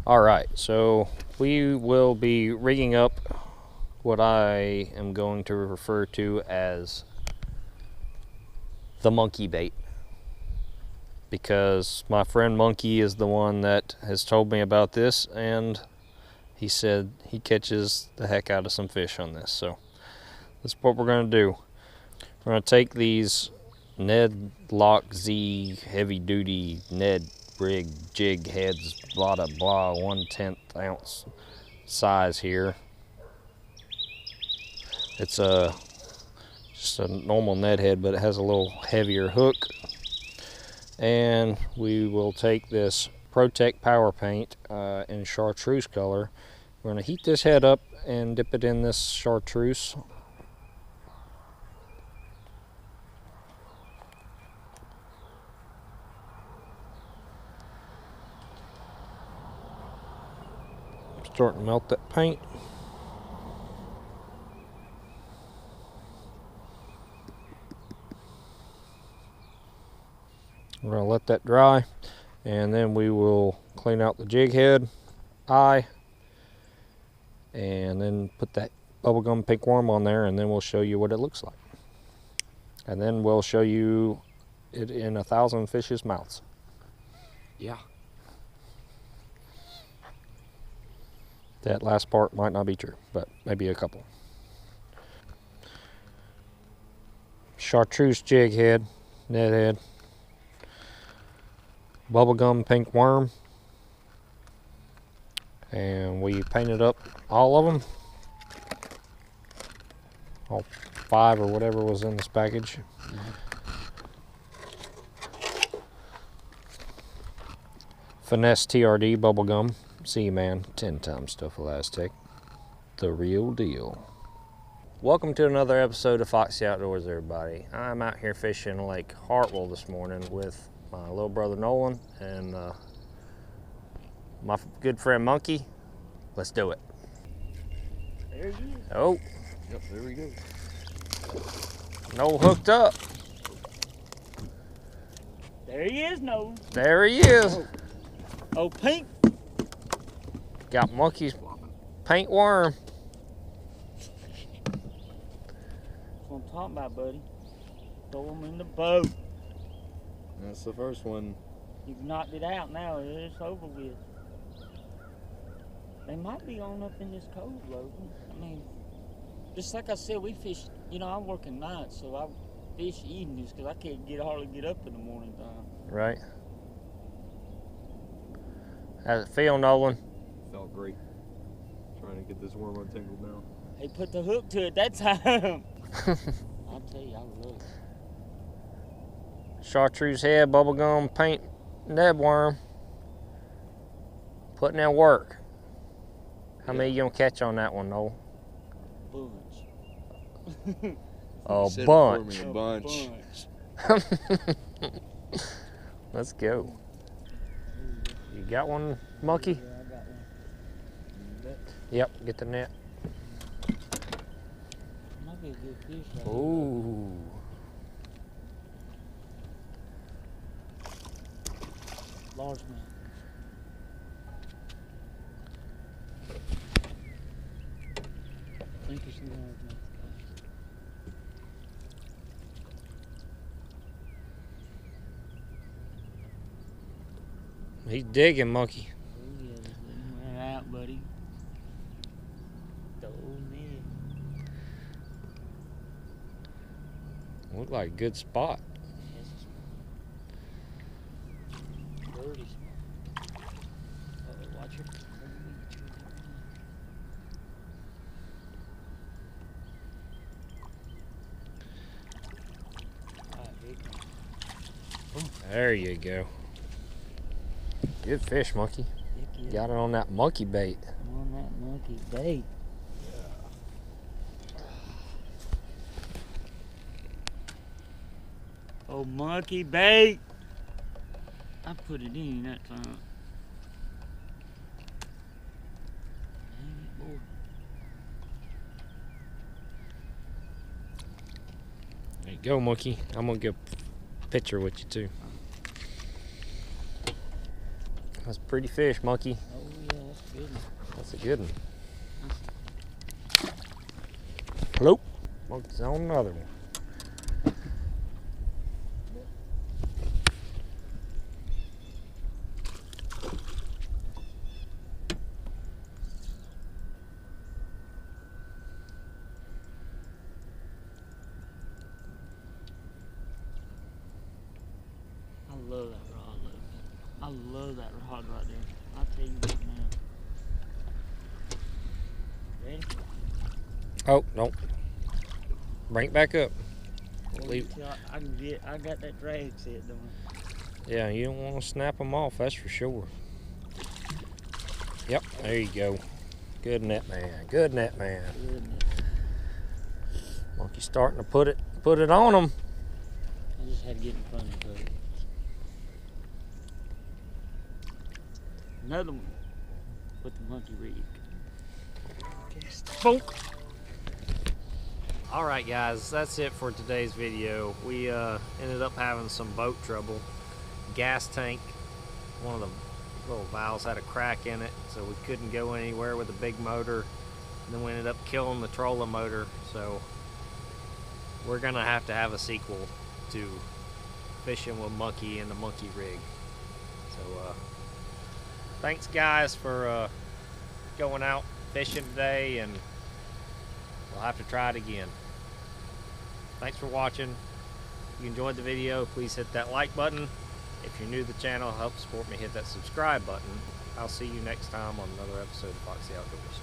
Alright, so we will be rigging up what I am going to refer to as the monkey bait, because my friend Monkey is the one that has told me about this, and he said he catches the heck out of some fish on this. So that's what we're going to do. We're going to take these Ned Lock Z heavy duty Ned Rig jig heads, blah blah blah, 1/10 ounce size here. It's just a normal Ned head, but it has a little heavier hook. And we will take this Protect Power Paint in chartreuse color. We're going to heat this head up and dip it in this chartreuse. Starting to melt that paint. We're going to let that dry, and then we will clean out the jig head eye, and then put that bubblegum pink worm on there, and then we'll show you what it looks like. And then we'll show you it in 1,000 fish's mouths. Yeah. That last part might not be true, but maybe a couple. Chartreuse jig head, Ned head, bubblegum pink worm, and we painted up all of them, all 5 or whatever was in this package. Finesse TRD bubblegum. See, man, 10 times stuff elastic. The real deal. Welcome to another episode of Foxy Outdoors, everybody. I'm out here fishing Lake Hartwell this morning with my little brother Nolan and my good friend Monkey. Let's do it. There he is. Oh. Yep, there we go. Noel hooked up. There he is, Noel. There he is. Oh, pink. Got Monkey's paint worm. That's what I'm talking about, buddy. Throw him in the boat. That's the first one. You've knocked it out now. It's over with. They might be on up in this cove, Logan. I mean, just like I said, we fish. You know, I'm working nights, so I fish evenings because I can't hardly get up in the morning time. Right. How's it feel, Nolan? Felt great. Trying to get this worm untangled now. They put the hook to it that time. I'll tell you, I love it. Chartreuse head, bubblegum paint, Ned worm. Putting in work. How many you gonna catch on that one, Noel? Bunch. A Said it bunch. for me, a bunch. Let's go. You got one, Monkey? Yeah, I got one. Yep, get the net. Might be a good fish. Right Ooh. Largemouth. I think it's a largemouth. He's digging, Monkey. Oh yeah, just let him wear out, buddy. The old Ned. Look like a good spot. Yes, it's dirty spot. Uh-oh, watch your Alright, here it comes. There you go. Good fish, Monkey. Heck yeah. Got it on that monkey bait. I'm on that monkey bait. Oh, monkey bait! I put it in that time. Dang it, boy. There you go, Monkey. I'm gonna get a picture with you too. That's a pretty fish, Monkey. Oh yeah. Good one. That's a good one. Hello. Monkey's on another one. I love that rod, Logan. I love that rod right there. I'll tell you what now. Ready? Oh, no. Bring it back up. Well, Leave. I got that drag set, don't I? Yeah, you don't want to snap them off, that's for sure. Yep, there you go. Good net man. Good net man. Goodness. Monkey's starting to put it on them. I just had to get in front of it. Another one with the monkey rig. Bonk. Alright guys, that's it for today's video. We ended up having some boat trouble. Gas tank, one of the little valves had a crack in it, so we couldn't go anywhere with a big motor. And then we ended up killing the trolling motor, so we're gonna have to have a sequel to fishing with monkey and the monkey rig. So thanks guys for going out fishing today, and we'll have to try it again. Thanks for watching. If you enjoyed the video, please hit that like button. If you're new to the channel, help support me, hit that subscribe button. I'll see you next time on another episode of Foxy Outdoors.